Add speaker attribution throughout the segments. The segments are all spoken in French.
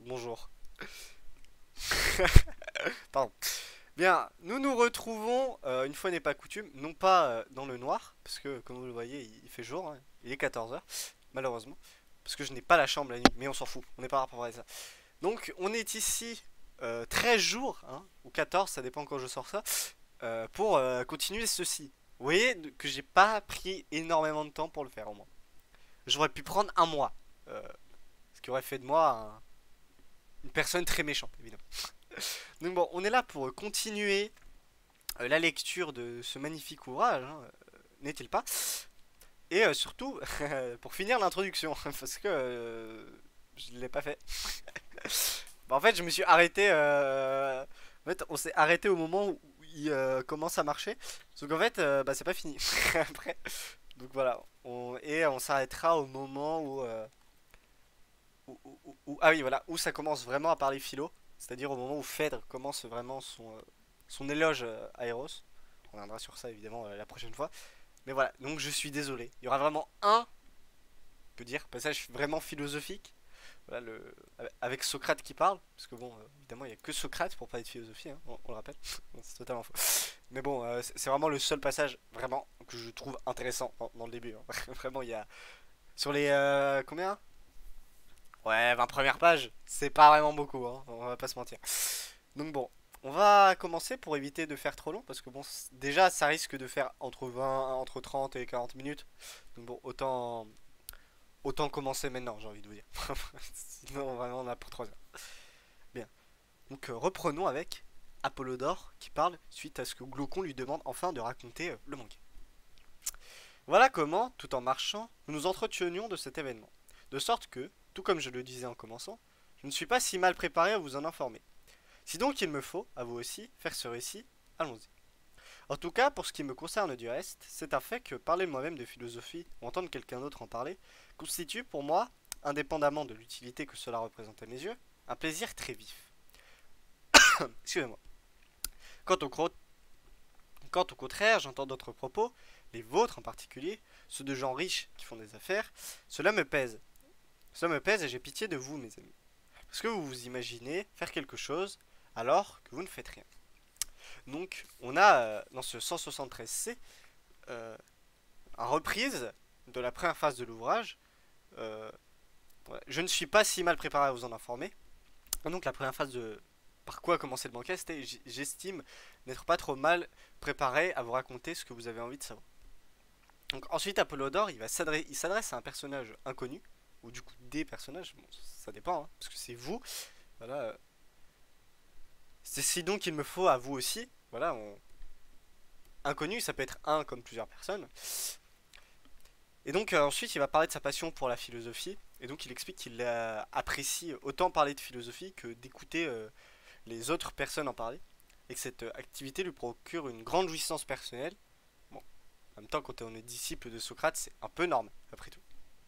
Speaker 1: Bonjour. Pardon. Bien, nous nous retrouvons, une fois n'est pas coutume, non pas dans le noir, parce que comme vous le voyez, il fait jour, hein, il est 14 heures, malheureusement, parce que je n'ai pas la chambre la nuit, mais on s'en fout, on n'est pas là pour parler de ça. Donc on est ici 13 jours, hein, ou 14, ça dépend quand je sors ça, pour continuer ceci. Vous voyez que j'ai pas pris énormément de temps pour le faire au moins. J'aurais pu prendre un mois, ce qui aurait fait de moi une personne très méchante, évidemment. Donc bon, on est là pour continuer la lecture de ce magnifique ouvrage, hein, n'est-il pas? Et surtout, pour finir l'introduction, parce que je ne l'ai pas fait. Bah, en fait, je me suis arrêté. En fait, on s'est arrêté au moment où il commence à marcher. Donc en fait, bah, c'est pas fini. Après. Donc voilà. Et on s'arrêtera au moment ah oui, voilà, où ça commence vraiment à parler philo. C'est-à-dire au moment où Phèdre commence vraiment son éloge à Eros. On reviendra sur ça évidemment la prochaine fois. Mais voilà, donc je suis désolé. Il y aura vraiment un, que dire, passage vraiment philosophique. Voilà, avec Socrate qui parle. Parce que bon, évidemment, il n'y a que Socrate pour parler de philosophie, hein, on le rappelle. C'est totalement faux. Mais bon, c'est vraiment le seul passage vraiment que je trouve intéressant dans le début, hein. Vraiment, il y a. Sur les. Combien? Ouais, 20 premières pages, c'est pas vraiment beaucoup, hein, on va pas se mentir. Donc bon, on va commencer pour éviter de faire trop long, parce que bon, déjà ça risque de faire entre 30 et 40 minutes. Donc bon, autant commencer maintenant, j'ai envie de vous dire. Sinon, vraiment, on a pour 3 heures. Bien, donc reprenons avec Apollodore qui parle suite à ce que Glaucon lui demande enfin de raconter le manga. Voilà comment, tout en marchant, nous nous entretenions de cet événement. De sorte que, tout comme je le disais en commençant, je ne suis pas si mal préparé à vous en informer. Si donc il me faut, à vous aussi, faire ce récit, allons-y. En tout cas, pour ce qui me concerne du reste, c'est un fait que parler moi-même de philosophie ou entendre quelqu'un d'autre en parler constitue pour moi, indépendamment de l'utilité que cela représente à mes yeux, un plaisir très vif. Excusez-moi. Quant au, Quant au contraire, j'entends d'autres propos, les vôtres en particulier, ceux de gens riches qui font des affaires, cela me pèse. Cela me pèse et j'ai pitié de vous, mes amis. Parce que vous vous imaginez faire quelque chose alors que vous ne faites rien. Donc, on a dans ce 173C une reprise de la première phase de l'ouvrage. Euh, ouais, je ne suis pas si mal préparé à vous en informer. Donc, la première phase de par quoi commencer le banquet, c'était j'estime n'être pas trop mal préparé à vous raconter ce que vous avez envie de savoir. Donc, ensuite, Apollodore, il s'adresse à un personnage inconnu, ou du coup des personnages, bon, ça dépend, hein, parce que c'est vous. Voilà, c'est si donc il me faut à vous aussi. Voilà, inconnu, ça peut être un comme plusieurs personnes. Et donc ensuite, il va parler de sa passion pour la philosophie. Et donc il explique qu'il apprécie autant parler de philosophie que d'écouter les autres personnes en parler. Et que cette activité lui procure une grande jouissance personnelle. Bon, en même temps, quand on est disciple de Socrate, c'est un peu normal, après tout.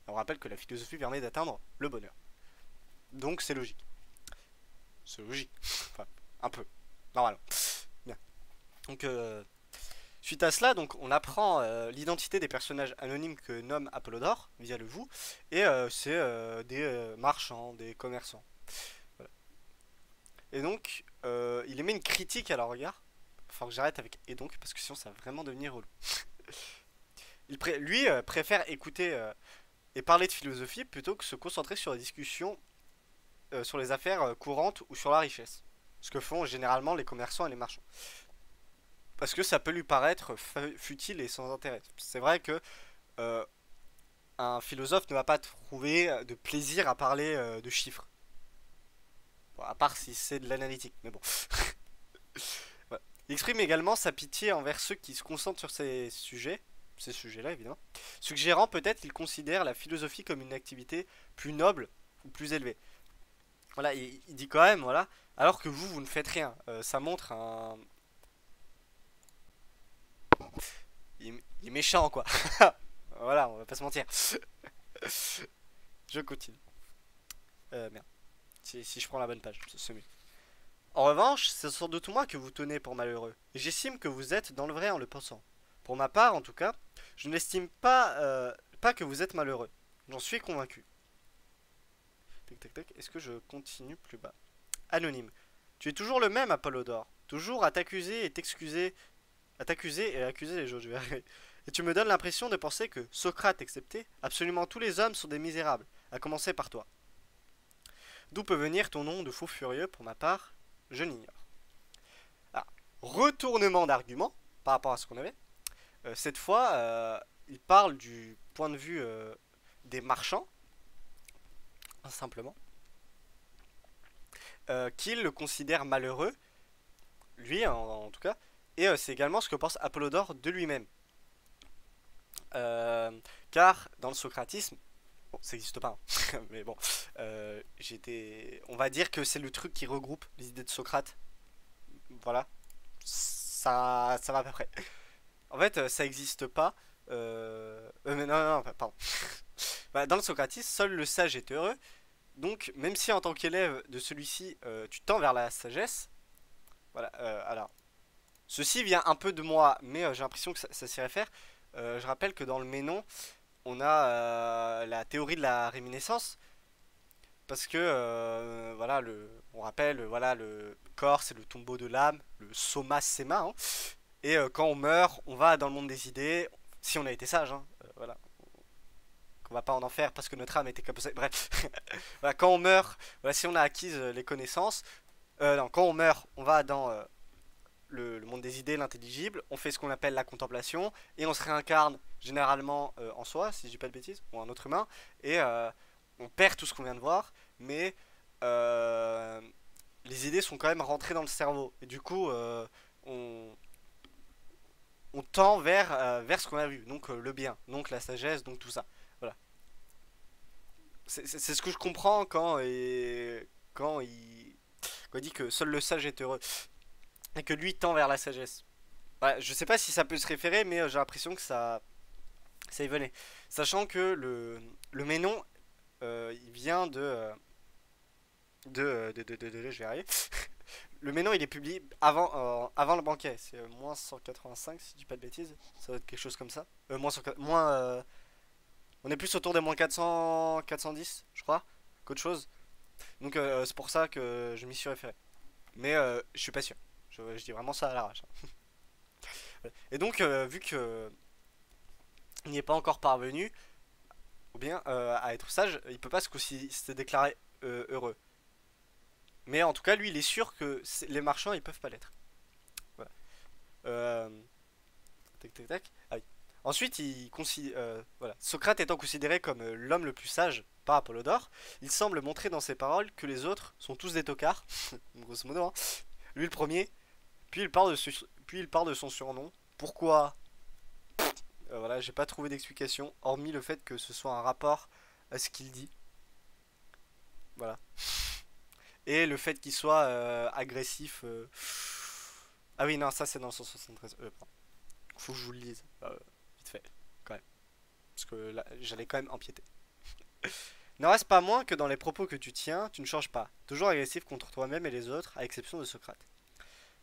Speaker 1: On rappelle que la philosophie permet d'atteindre le bonheur. Donc c'est logique. C'est logique. Enfin, un peu. Normalement. Bien. Donc suite à cela, donc, on apprend l'identité des personnages anonymes que nomme Apollodore via le vous, et c'est des marchands, des commerçants. Voilà. Et donc, il émet une critique à leur regard. Faut que j'arrête avec et donc, parce que sinon ça va vraiment devenir relou. Lui préfère écouter et parler de philosophie plutôt que se concentrer sur les discussions sur les affaires courantes ou sur la richesse. Ce que font généralement les commerçants et les marchands. Parce que ça peut lui paraître futile et sans intérêt. C'est vrai que euh, un philosophe ne va pas trouver de plaisir à parler de chiffres. Bon, à part si c'est de l'analytique, mais bon. Voilà. Il exprime également sa pitié envers ceux qui se concentrent sur ces sujets-là évidemment, suggérant peut-être qu'il considère la philosophie comme une activité plus noble ou plus élevée. Voilà, il dit quand même, voilà, alors que vous ne faites rien. Ça montre un... il est méchant, quoi. Voilà, on va pas se mentir. Je continue. Merde. Si je prends la bonne page, c'est mieux. En revanche, c'est sans doute moi que vous tenez pour malheureux, et j'estime que vous êtes dans le vrai en le pensant. Pour ma part, en tout cas, je n'estime pas que vous êtes malheureux. J'en suis convaincu. Tac, tac, tac. Est-ce que je continue plus bas? Anonyme. Tu es toujours le même, Apollodore. Toujours à t'accuser et t'excuser. À t'accuser et à accuser les autres, je vais arriver. Et tu me donnes l'impression de penser que, Socrate excepté, absolument tous les hommes sont des misérables, à commencer par toi. D'où peut venir ton nom de fou furieux, pour ma part, je l'ignore. Ah, retournement d'argument par rapport à ce qu'on avait. Cette fois, il parle du point de vue des marchands, simplement, qu'il le considère malheureux, lui en tout cas, et c'est également ce que pense Apollodore de lui-même. Car dans le socratisme, bon, ça n'existe pas, hein, mais bon, on va dire que c'est le truc qui regroupe les idées de Socrate. Voilà, ça va à peu près. En fait, ça n'existe pas. Mais non, pardon. Bah, dans le socratisme, seul le sage est heureux. Donc, même si en tant qu'élève de celui-ci, tu tends vers la sagesse, voilà. Alors, ceci vient un peu de moi, mais j'ai l'impression que ça s'y réfère. Je rappelle que dans le Ménon, on a la théorie de la réminiscence, parce que voilà, on rappelle, voilà, le corps c'est le tombeau de l'âme, le soma sema, hein, et quand on meurt, on va dans le monde des idées, si on a été sage, hein, voilà, qu'on va pas en enfer parce que notre âme était capacée. Bref, voilà, quand on meurt, voilà, si on a acquis les connaissances, non, quand on meurt, on va dans le monde des idées, l'intelligible, on fait ce qu'on appelle la contemplation, et on se réincarne généralement en soi, si je dis pas de bêtises, ou en autre humain, et on perd tout ce qu'on vient de voir, mais euh, les idées sont quand même rentrées dans le cerveau, et du coup, on, on tend vers ce qu'on a vu, donc le bien, donc la sagesse, donc tout ça. Voilà. C'est ce que je comprends quand il dit que seul le sage est heureux, et que lui tend vers la sagesse. Ouais, je sais pas si ça peut se référer, mais j'ai l'impression que ça y venait. Sachant que le Ménon, il vient je vais y arriver. Le Ménon, il est publié avant le banquet. C'est moins 185, si je dis pas de bêtises. Ça doit être quelque chose comme ça. On est plus autour des moins 400, 410, je crois, qu'autre chose. Donc c'est pour ça que je m'y suis référé. Mais je suis pas sûr. Je dis vraiment ça à l'arrache, hein. Et donc, vu que il n'y est pas encore parvenu, ou bien à être sage, il peut pas se déclarer heureux. Mais en tout cas, lui, il est sûr que les marchands, ils peuvent pas l'être. Voilà. Euh, tac, tac, tac. Ah oui. Ensuite, voilà. Socrate étant considéré comme l'homme le plus sage par Apollodore, il semble montrer dans ses paroles que les autres sont tous des tocards, grosso modo, hein. Lui le premier, puis il parle de son surnom. Pourquoi? Voilà, j'ai pas trouvé d'explication, hormis le fait que ce soit un rapport à ce qu'il dit. Voilà. Et le fait qu'il soit agressif. Ah oui, non, ça c'est dans le 173. Pardon. Faut que je vous le lise. Vite fait, quand même. Parce que là, j'allais quand même empiéter. N'en reste pas moins que dans les propos que tu tiens, tu ne changes pas. Toujours agressif contre toi-même et les autres, à exception de Socrate.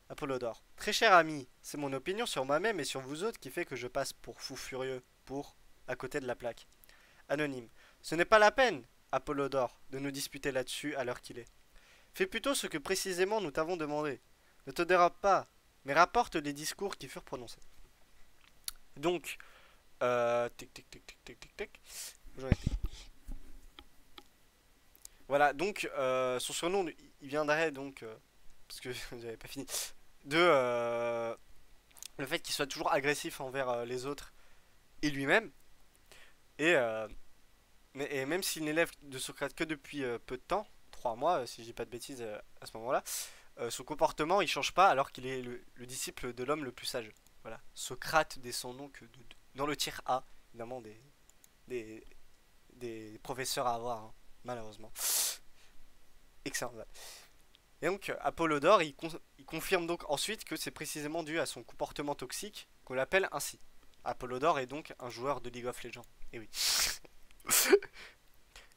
Speaker 1: Apollodore. Très cher ami, c'est mon opinion sur moi-même et sur vous autres qui fait que je passe pour fou furieux, pour à côté de la plaque. Anonyme. Ce n'est pas la peine, Apollodore, de nous disputer là-dessus à l'heure qu'il est. Fais plutôt ce que précisément nous t'avons demandé. Ne te dérobe pas, mais rapporte les discours qui furent prononcés. Donc, tic tic tic tic tic tic tic. Voilà, donc son surnom, il viendrait donc, parce que j'avais pas fini, de le fait qu'il soit toujours agressif envers les autres et lui-même. Et, et même s'il n'élève de Socrate que depuis peu de temps, 3 mois, si je dis pas de bêtises à ce moment-là, son comportement il change pas alors qu'il est le disciple de l'homme le plus sage. Voilà, Socrate descend donc dans le tiers A, évidemment des, des professeurs à avoir, hein, malheureusement. Excellent. Et donc Apollodore il confirme donc ensuite que c'est précisément dû à son comportement toxique qu'on l'appelle ainsi. Apollodore est donc un joueur de League of Legends. Et oui.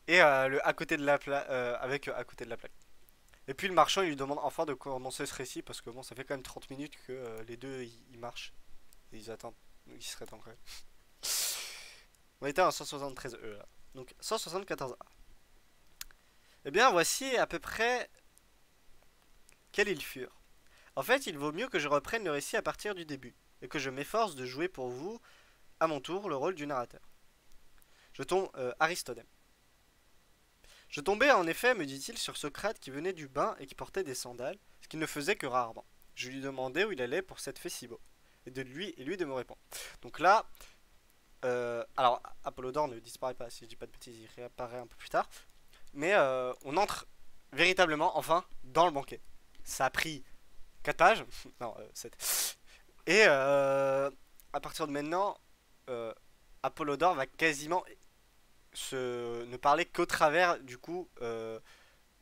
Speaker 1: Et le à côté de la avec à côté de la plaque. Et puis le marchand il lui demande enfin de commencer ce récit parce que bon ça fait quand même 30 minutes que les deux ils marchent et ils attendent. Donc il serait temps quand même. On était à 173 là. Donc 174A. Eh bien, voici à peu près quels ils furent. En fait, il vaut mieux que je reprenne le récit à partir du début, et que je m'efforce de jouer pour vous, à mon tour, le rôle du narrateur. Je tombe Aristodème. Je tombais en effet, me dit-il, sur Socrate qui venait du bain et qui portait des sandales, ce qu'il ne faisait que rarement. Je lui demandais où il allait pour cette fait si beau, et lui de me répondre. Donc là, alors Apollodore ne disparaît pas, si je dis pas de bêtises, il réapparaît un peu plus tard, mais on entre véritablement, enfin, dans le banquet. Ça a pris 4 pages, non, 7. Et à partir de maintenant, euh, Apollodore va quasiment ne parler qu'au travers du coup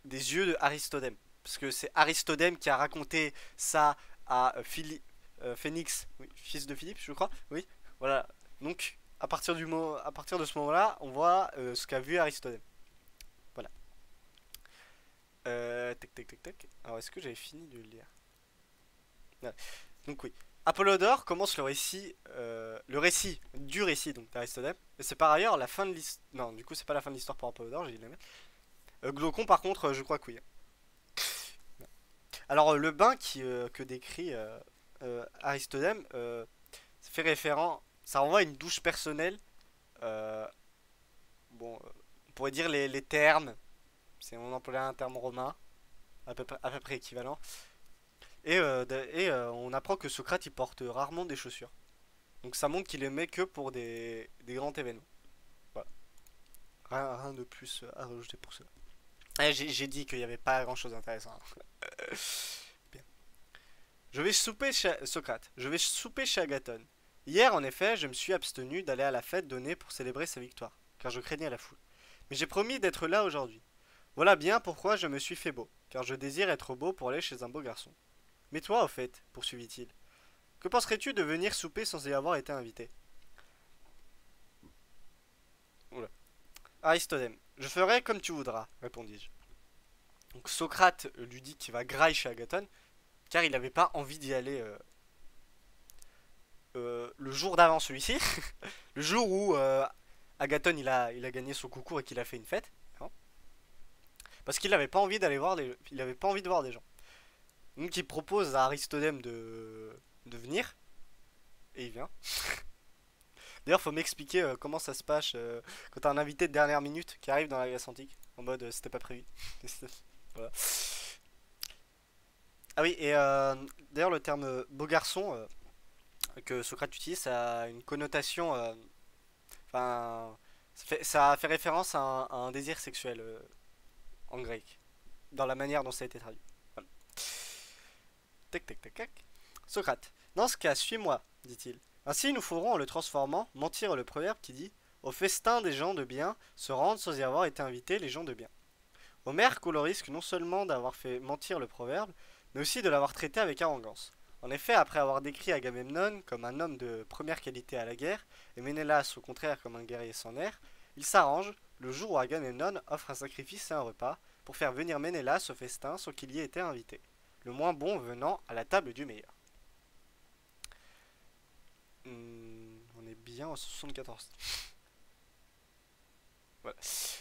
Speaker 1: des yeux de Aristodème. Parce que c'est Aristodème qui a raconté ça à Phénix, oui, fils de Philippe, je crois. Oui, voilà. Donc à partir de ce moment-là, on voit ce qu'a vu Aristodème. Voilà. Tac, tac, tac, tac. Alors, est-ce que j'avais fini de le lire? Ouais. Donc oui. Apollodore commence le récit du récit donc d'Aristodème. Et c'est par ailleurs la fin de l'histoire. Non, du coup c'est pas la fin de l'histoire pour Apollodore, j'ai dit la même. Glaucon par contre, je crois que oui. Alors le bain que décrit Aristodème, ça fait référence, ça renvoie à une douche personnelle. euh, bon, on pourrait dire les termes, c'est on emploie un terme romain à peu près équivalent. On apprend que Socrate il porte rarement des chaussures. Donc ça montre qu'il aimait que pour des grands événements. Voilà. Rien de plus à rajouter pour cela. J'ai dit qu'il n'y avait pas grand chose d'intéressant. Bien. Je vais souper chez Socrate. Je vais souper chez Agathon. Hier, en effet, je me suis abstenu d'aller à la fête donnée pour célébrer sa victoire, car je craignais la foule. Mais j'ai promis d'être là aujourd'hui. Voilà bien pourquoi je me suis fait beau, car je désire être beau pour aller chez un beau garçon. Mais toi, au fait, poursuivit-il, que penserais-tu de venir souper sans y avoir été invité? Oula. Aristodème. Je ferai comme tu voudras, répondis-je. Donc Socrate lui dit qu'il va grailler chez Agathon, car il n'avait pas envie d'y aller le jour d'avant celui-ci, le jour où Agathon il a gagné son concours et qu'il a fait une fête, hein, parce qu'il n'avait pas envie il avait pas envie de voir des gens. Donc il propose à Aristodème de venir, et il vient. D'ailleurs, faut m'expliquer comment ça se passe quand t'as un invité de dernière minute qui arrive dans la Grèce antique, en mode c'était pas prévu. Voilà. Ah oui, et d'ailleurs le terme beau garçon que Socrate utilise, ça a une connotation, enfin, ça fait référence à un désir sexuel en grec, dans la manière dont ça a été traduit. Voilà. Tac tac tac tac. Socrate. Dans ce cas, suis-moi, dit-il. Ainsi nous ferons en le transformant mentir le proverbe qui dit au festin des gens de bien se rendent sans y avoir été invités les gens de bien. Homère court le risque non seulement d'avoir fait mentir le proverbe, mais aussi de l'avoir traité avec arrogance. En effet, après avoir décrit Agamemnon comme un homme de première qualité à la guerre, et Ménélas au contraire comme un guerrier sans nerfs, il s'arrange, le jour où Agamemnon offre un sacrifice et un repas, pour faire venir Ménélas au festin sans qu'il y ait été invité, le moins bon venant à la table du meilleur. On est bien en 74. Voilà.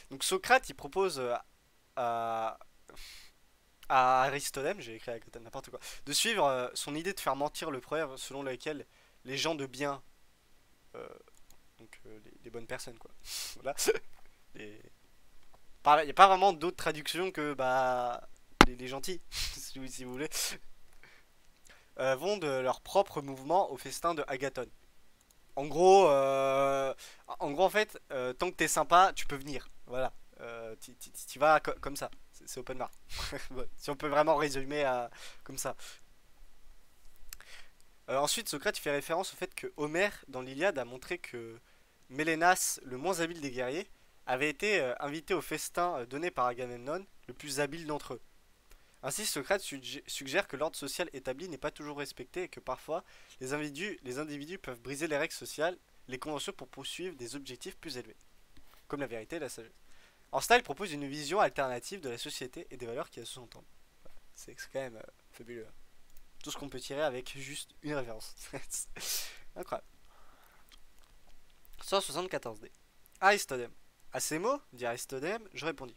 Speaker 1: Donc Socrate, il propose à, à Aristodème, j'ai écrit à n'importe quoi, de suivre son idée de faire mentir le proverbe selon lequel les gens de bien, euh, donc les bonnes personnes quoi, voilà, il n'y a pas vraiment d'autre traduction que bah les gentils, si vous voulez, vont de leur propre mouvement au festin de Agathon. En gros, en fait, tant que t'es sympa, tu peux venir. Voilà. Tu vas comme ça. C'est open bar. Si on peut vraiment résumer comme ça. Ensuite, Socrate fait référence au fait que Homère, dans l'Iliade, a montré que Mélénas, le moins habile des guerriers, avait été invité au festin donné par Agamemnon, le plus habile d'entre eux. Ainsi, Socrate suggère que l'ordre social établi n'est pas toujours respecté et que parfois, les individus peuvent briser les règles sociales, les conventions pour poursuivre des objectifs plus élevés, comme la vérité et la sagesse. En cela, il propose une vision alternative de la société et des valeurs qui la sous-entendent. C'est quand même fabuleux. Tout ce qu'on peut tirer avec juste une référence. Incroyable. 174D. Aristodème. À ces mots, dit Aristodème, je répondis.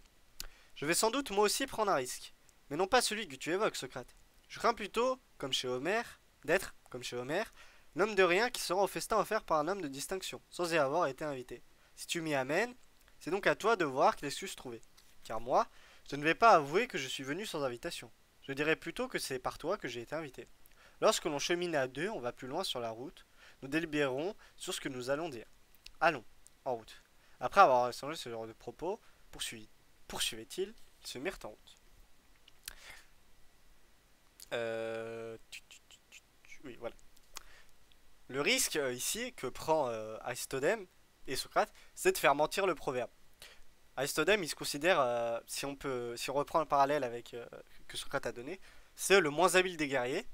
Speaker 1: Je vais sans doute moi aussi prendre un risque, mais non pas celui que tu évoques, Socrate. Je crains plutôt, comme chez Homère, d'être, comme chez Homère, l'homme de rien qui se rend au festin offert par un homme de distinction, sans y avoir été invité. Si tu m'y amènes, c'est donc à toi de voir quelle excuse trouver. Car moi, je ne vais pas avouer que je suis venu sans invitation. Je dirais plutôt que c'est par toi que j'ai été invité. Lorsque l'on chemine à deux, on va plus loin sur la route. Nous délibérons sur ce que nous allons dire. Allons, en route. Après avoir échangé ce genre de propos, poursuivait-il, ils se mirent en route. Oui, voilà. Le risque ici que prend Aristodème et Socrate, c'est de faire mentir le proverbe. Aristodème, il se considère, si on reprend le parallèle avec que Socrate a donné, c'est le moins habile des guerriers,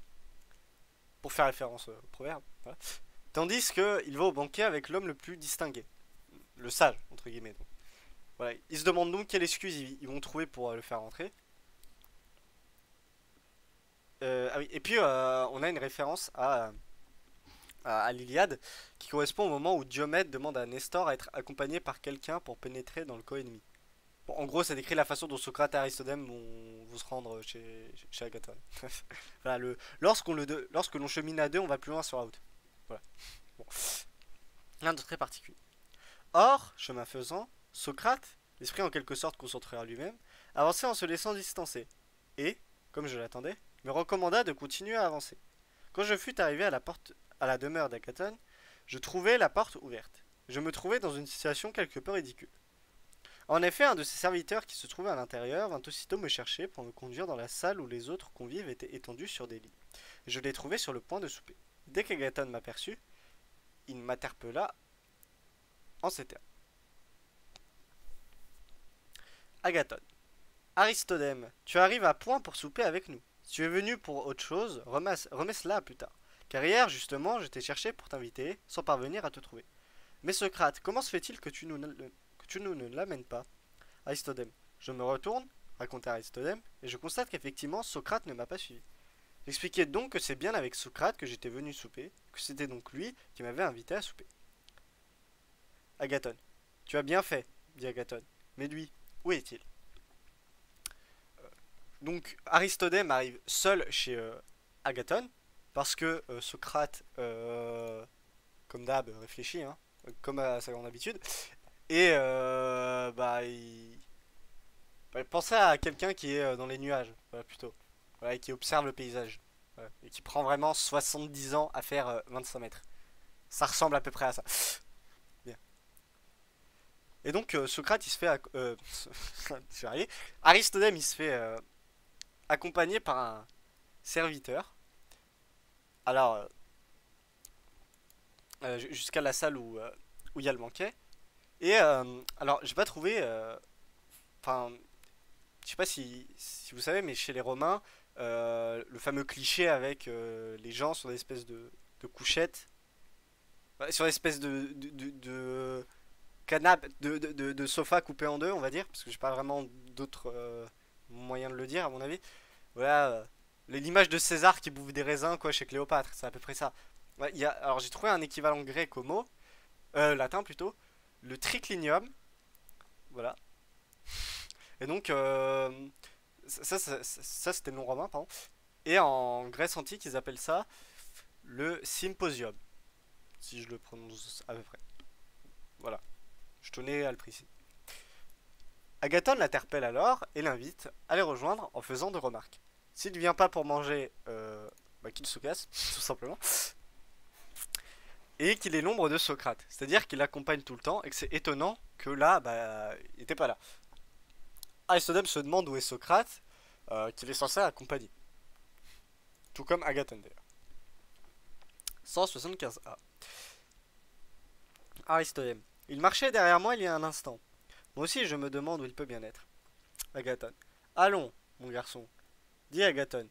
Speaker 1: pour faire référence au proverbe. Voilà. Tandis qu'il va au banquet avec l'homme le plus distingué, le sage, entre guillemets. Donc. Voilà. Ils se demandent donc quelle excuse ils vont trouver pour le faire rentrer. Ah oui, et puis on a une référence à l'Iliade qui correspond au moment où Diomède demande à Nestor à être accompagné par quelqu'un pour pénétrer dans le camp ennemi. Bon, en gros, ça décrit la façon dont Socrate et Aristodème vont se rendre chez Agathon. Voilà, lorsque l'on chemine à deux, on va plus loin sur la route. Voilà. Bon. Rien de très particulier. Or, chemin faisant, Socrate, l'esprit en quelque sorte concentré à lui-même, avançait en se laissant distancer. Et, comme je l'attendais, me recommanda de continuer à avancer. Quand je fus arrivé à la demeure d'Agathon, je trouvai la porte ouverte. Je me trouvais dans une situation quelque peu ridicule. En effet, un de ses serviteurs qui se trouvait à l'intérieur vint aussitôt me chercher pour me conduire dans la salle où les autres convives étaient étendus sur des lits. Je les trouvai sur le point de souper. Dès qu'Agathon m'aperçut, il m'interpella en ces termes. Agathon. Aristodème, tu arrives à point pour souper avec nous. Si tu es venu pour autre chose, remets cela plus tard. Car hier, justement, je t'ai cherché pour t'inviter, sans parvenir à te trouver. Mais Socrate, comment se fait-il que tu nous ne l'amènes pas? Aristodème. Je me retourne, racontait Aristodème, et je constate qu'effectivement Socrate ne m'a pas suivi. J'expliquais donc que c'est bien avec Socrate que j'étais venu souper, que c'était donc lui qui m'avait invité à souper. Agathon. Tu as bien fait, dit Agathon. Mais lui, où est-il? Donc Aristodème arrive seul chez Agathon, parce que Socrate, comme d'hab, réfléchit, hein, comme à sa grande habitude, et il pensait à quelqu'un qui est dans les nuages, voilà, plutôt, voilà, et qui observe le paysage, voilà, et qui prend vraiment 70 ans à faire 25 mètres. Ça ressemble à peu près à ça. Bien. Et donc Socrate, il se fait... Aristodème, il se fait accompagné par un serviteur. Alors, jusqu'à la salle où il y a le banquet. Et alors, j'ai pas trouvé... Enfin, je sais pas si vous savez, mais chez les Romains, le fameux cliché avec les gens sur des espèces de couchettes, sur des espèces de canapes, de sofas coupés en deux, on va dire, parce que j'ai pas vraiment d'autres moyens de le dire, à mon avis. Voilà, l'image de César qui bouffe des raisins, quoi, chez Cléopâtre, c'est à peu près ça. Ouais, alors j'ai trouvé un équivalent grec au mot, latin plutôt, le triclinium, voilà. Et donc, ça c'était le nom romain, pardon. Et en Grèce antique, ils appellent ça le symposium, si je le prononce à peu près. Voilà, je tenais à le préciser. Agathon l'interpelle alors et l'invite à les rejoindre en faisant de remarques. S'il ne vient pas pour manger, qu'il se casse, tout simplement. Et qu'il est l'ombre de Socrate. C'est-à-dire qu'il l'accompagne tout le temps et que c'est étonnant que là, il n'était pas là. Aristodème se demande où est Socrate, qu'il est censé accompagner. Tout comme Agathon d'ailleurs. 175a. Aristodème. Il marchait derrière moi il y a un instant. Moi aussi je me demande où il peut bien être. Agathon. Allons, mon garçon, dit Agathon.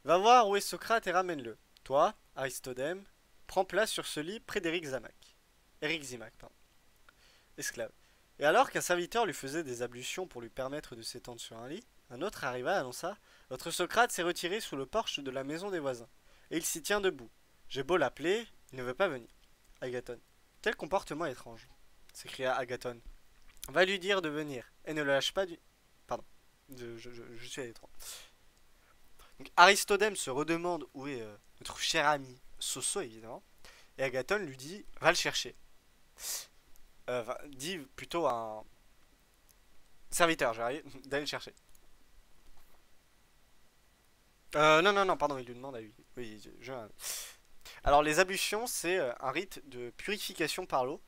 Speaker 1: Va voir où est Socrate et ramène-le. Toi, Aristodème, prends place sur ce lit près d'Ériximaque, pardon. Esclave. Et alors qu'un serviteur lui faisait des ablutions pour lui permettre de s'étendre sur un lit, un autre arriva et annonça: Votre Socrate s'est retiré sous le porche de la maison des voisins, et il s'y tient debout. J'ai beau l'appeler, il ne veut pas venir. Agathon. Quel comportement étrange, s'écria Agathon. Va lui dire de venir, et ne le lâche pas Je suis allé trop. Donc Aristodème se redemande où est notre cher ami Soso, évidemment. Et Agathon lui dit, va le chercher. Dit plutôt à un serviteur, j'arrive d'aller le chercher. Non, non, non, pardon, il lui demande à lui. Oui, alors les ablutions, c'est un rite de purification par l'eau.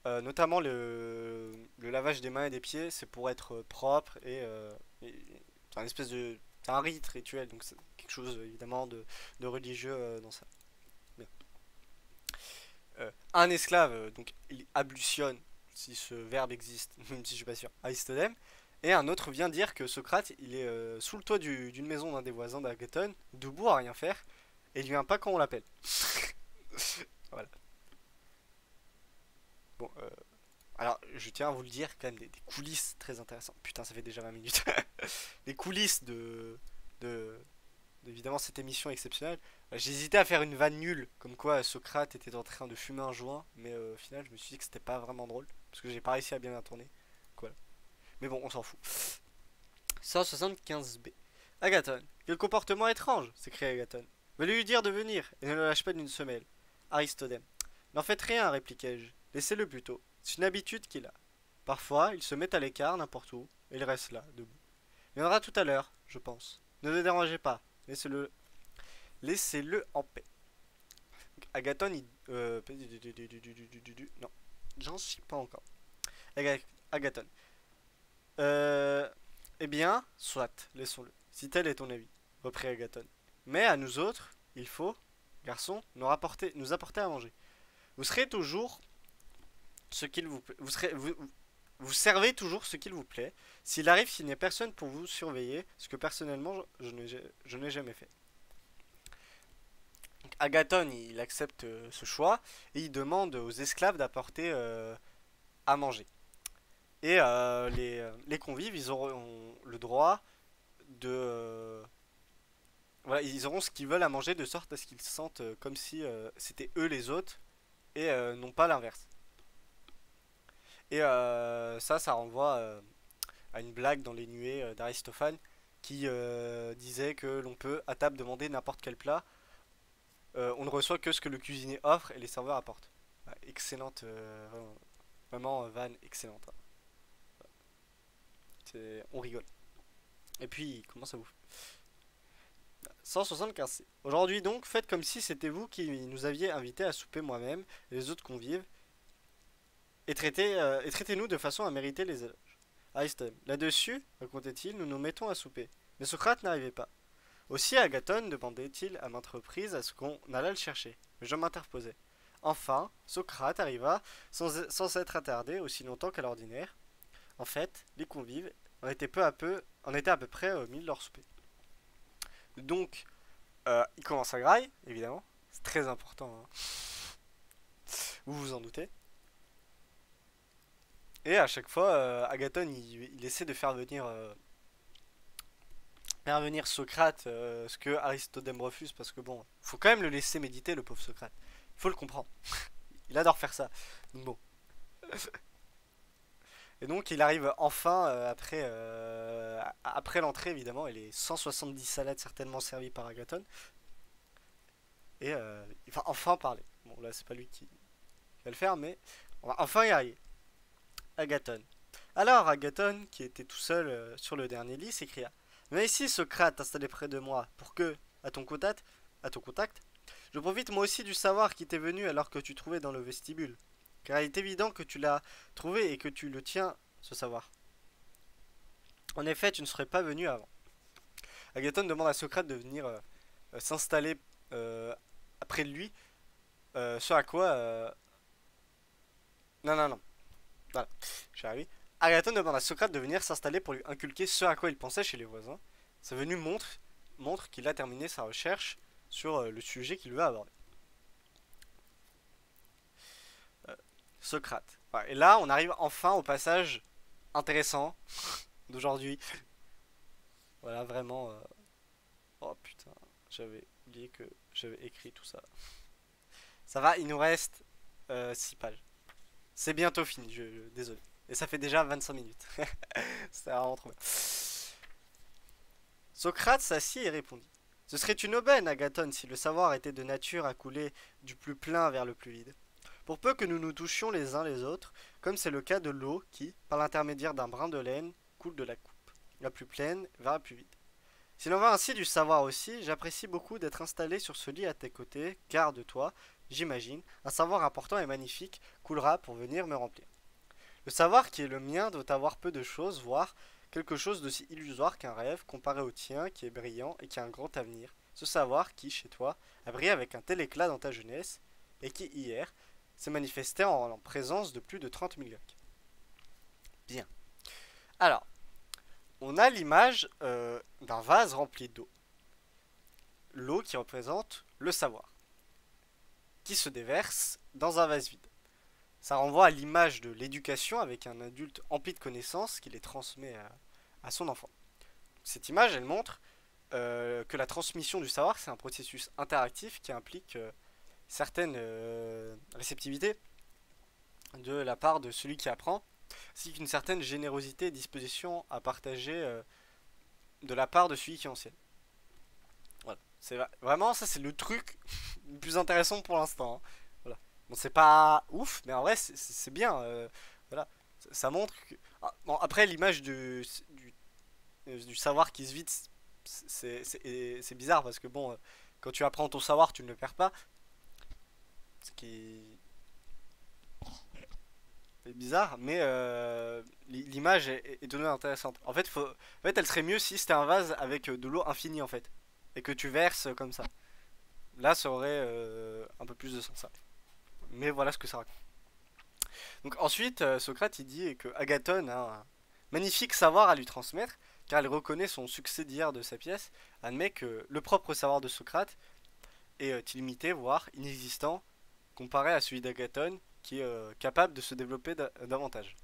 Speaker 1: Notamment le lavage des mains et des pieds, c'est pour être propre c'est un espèce de... C'est un rite rituel, donc c'est quelque chose évidemment de religieux dans ça. Bien. Un esclave, donc il ablutionne, si ce verbe existe, même si je suis pas sûr, Aristodème. Et un autre vient dire que Socrate, il est sous le toit d'une maison d'un des voisins d'Agathon, debout à rien faire, et il vient pas quand on l'appelle. Voilà. Bon, alors je tiens à vous le dire, quand même des coulisses très intéressantes. Putain, ça fait déjà 20 minutes. Les coulisses de, évidemment cette émission exceptionnelle. J'hésitais à faire une vanne nulle, comme quoi Socrate était en train de fumer un joint, mais au final je me suis dit que c'était pas vraiment drôle, parce que j'ai pas réussi à bien la tourner. Voilà. Mais bon, on s'en fout. 175b. Agathon. Quel comportement étrange, s'écria Agathon. Veuillez lui dire de venir, et ne le lâche pas d'une semelle. Aristodème. N'en faites rien, répliquai-je. Laissez-le plutôt. C'est une habitude qu'il a. Parfois, il se met à l'écart n'importe où, et il reste là, debout. Il viendra tout à l'heure, je pense. Ne le dérangez pas. Laissez-le en paix. Agathon, non, j'en suis pas encore. Agathon. Euh... Eh bien, soit, laissons-le. Si tel est ton avis, reprit Agathon. Mais à nous autres, il faut, garçon, nous apporter à manger. Vous serez toujours ce qu'il vous plaît. Vous servez toujours ce qu'il vous plaît. S'il arrive qu'il n'y ait personne pour vous surveiller, ce que personnellement je n'ai jamais fait. Donc, Agathon, il accepte ce choix et il demande aux esclaves d'apporter à manger. Et les convives, ils auront le droit de... voilà, ils auront ce qu'ils veulent à manger de sorte à ce qu'ils se sentent comme si c'était eux les autres et non pas l'inverse. Et ça renvoie à une blague dans les nuées d'Aristophane qui disait que l'on peut à table demander n'importe quel plat. On ne reçoit que ce que le cuisinier offre et les serveurs apportent. Ouais, excellente, vraiment vanne excellente. On rigole. Et puis, comment ça vous fait 175. Aujourd'hui donc, faites comme si c'était vous qui nous aviez invités à souper moi-même et les autres convives et traitez-nous de façon à mériter les éloges. Aristote. Là-dessus, racontait-il, nous nous mettons à souper. Mais Socrate n'arrivait pas. Aussi Agathon demandait-il à maintes reprises à ce qu'on allât le chercher. Mais je m'interposais. Enfin, Socrate arriva sans être attardé aussi longtemps qu'à l'ordinaire. En fait, les convives en étaient à peu près au milieu de leur souper. Donc, il commence à graille, évidemment. C'est très important, hein. Vous vous en doutez. Et à chaque fois, Agathon, il essaie de faire venir Socrate, ce que Aristodème refuse, parce que bon, faut quand même le laisser méditer, le pauvre Socrate. Il faut le comprendre. Il adore faire ça. Donc bon. Et donc il arrive enfin, après l'entrée évidemment, et les 170 salades certainement servies par Agathon. Et il va enfin parler. Bon là c'est pas lui qui va le faire, mais on va enfin y arriver. Agathon. Alors Agathon, qui était tout seul sur le dernier lit, s'écria. Mais ici Socrate installé près de moi, pour que, à ton contact, je profite moi aussi du savoir qui t'est venu alors que tu trouvais dans le vestibule. Car il est évident que tu l'as trouvé et que tu le tiens, ce savoir. En effet, tu ne serais pas venu avant. Agathon demande à Socrate de venir s'installer près de lui, ce à quoi... Non, non, non. Voilà, j'ai arrivé. Agathon demande à Socrate de venir s'installer pour lui inculquer ce à quoi il pensait chez les voisins. Sa venue montre qu'il a terminé sa recherche sur le sujet qu'il veut aborder. Socrate. Ouais, et là, on arrive enfin au passage intéressant d'aujourd'hui. Voilà, vraiment. Oh putain, j'avais oublié que j'avais écrit tout ça. Ça va, il nous reste 6 pages. C'est bientôt fini, désolé. Et ça fait déjà 25 minutes. C'était vraiment trop bien. Socrate s'assit et répondit. Ce serait une aubaine, Agathon, si le savoir était de nature à couler du plus plein vers le plus vide. Pour peu que nous nous touchions les uns les autres, comme c'est le cas de l'eau qui, par l'intermédiaire d'un brin de laine, coule de la coupe, la plus pleine vers la plus vide. S'il en va ainsi du savoir aussi, j'apprécie beaucoup d'être installé sur ce lit à tes côtés, car de toi, j'imagine, un savoir important et magnifique coulera pour venir me remplir. Le savoir qui est le mien doit avoir peu de choses, voire quelque chose d'aussi illusoire qu'un rêve, comparé au tien qui est brillant et qui a un grand avenir. Ce savoir qui, chez toi, a brillé avec un tel éclat dans ta jeunesse, et qui, hier, s'est manifesté en présence de plus de 30 000 Grecs. Bien. Alors, on a l'image d'un vase rempli d'eau. L'eau qui représente le savoir, qui se déverse dans un vase vide. Ça renvoie à l'image de l'éducation avec un adulte empli de connaissances qui les transmet à son enfant. Cette image, elle montre que la transmission du savoir, c'est un processus interactif qui implique certaines réceptivités de la part de celui qui apprend, ainsi qu'une certaine générosité et disposition à partager de la part de celui qui enseigne. Voilà. C'est vraiment, ça c'est le truc le plus intéressant pour l'instant. Hein. Voilà. Bon, c'est pas ouf, mais en vrai c'est bien. Voilà. Ça montre que... Ah, bon, après l'image du savoir qui se vide, c'est bizarre parce que bon, quand tu apprends ton savoir, tu ne le perds pas. Ce qui est bizarre, mais l'image est tout de même intéressante. En fait, elle serait mieux si c'était un vase avec de l'eau infinie en fait, et que tu verses comme ça. Là, ça aurait un peu plus de sens. Ça. Mais voilà ce que ça raconte. Donc ensuite, Socrate il dit que Agathon a un magnifique savoir à lui transmettre, car elle reconnaît son succès d'hier de sa pièce, admet que le propre savoir de Socrate est illimité, voire inexistant, comparé à celui d'Agathon, qui est capable de se développer davantage.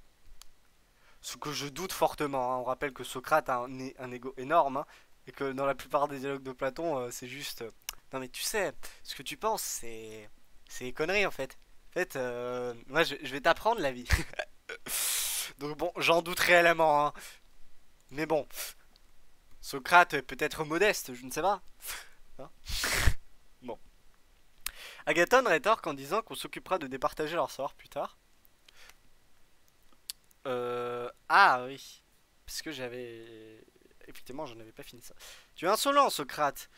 Speaker 1: Ce que je doute fortement. Hein. On rappelle que Socrate a un ego énorme, hein, et que dans la plupart des dialogues de Platon, c'est juste... non mais tu sais, ce que tu penses, c'est des conneries en fait. En fait, moi je vais t'apprendre la vie. Donc bon, j'en doute réellement. Hein. Mais bon, Socrate est peut-être modeste, je ne sais pas. Hein bon. Agathon rétorque en disant qu'on s'occupera de départager leur savoir plus tard. Ah oui. Parce que j'avais... Effectivement, je n'avais pas fini ça. Tu es insolent, Socrate,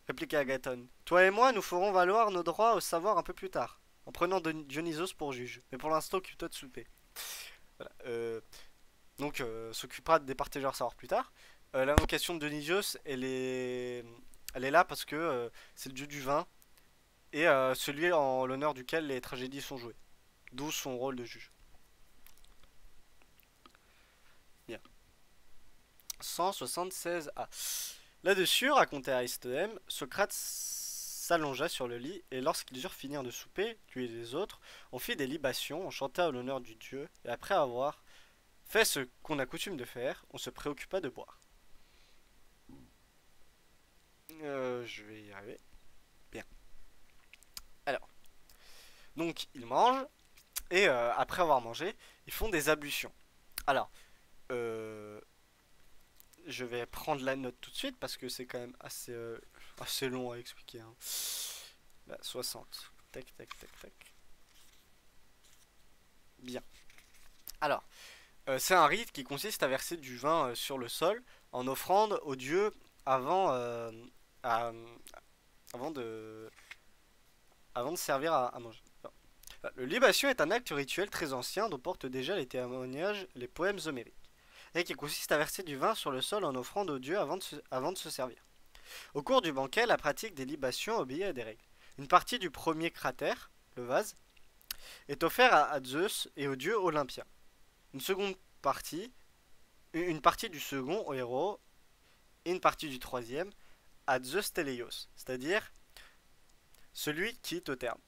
Speaker 1: répliqua Agathon. Toi et moi, nous ferons valoir nos droits au savoir un peu plus tard, en prenant Dionysos pour juge. Mais pour l'instant, occupe-toi de souper. Voilà. Donc, s'occupera de départager leur savoir plus tard. L'invocation de Dionysos, elle est là parce que c'est le dieu du vin et celui en l'honneur duquel les tragédies sont jouées. D'où son rôle de juge. Bien. 176a. Là-dessus, racontait Aristodème, Socrate s'allongea sur le lit et lorsqu'ils eurent fini de souper, lui et les autres, on fit des libations, on chanta à l'honneur du dieu et après avoir fait ce qu'on a coutume de faire, on se préoccupa de boire. Je vais y arriver. Bien. Alors, donc ils mangent et après avoir mangé, ils font des ablutions. Alors, je vais prendre la note tout de suite parce que c'est quand même assez long à expliquer. Hein. Là, 60. Tac, tac, tac, tac. Bien. Alors, c'est un rite qui consiste à verser du vin sur le sol en offrande aux dieux avant, à- avant de, avant de servir à manger. Le libation est un acte rituel très ancien dont portent déjà les témoignages les poèmes homériques, et qui consiste à verser du vin sur le sol en offrande aux dieux avant de se servir. Au cours du banquet, la pratique des libations obéit à des règles. Une partie du premier cratère, le vase, est offerte à Zeus et aux dieux olympiens. Une partie du second au héros et une partie du troisième à Zeus Teleios, c'est-à-dire celui qui est au terme.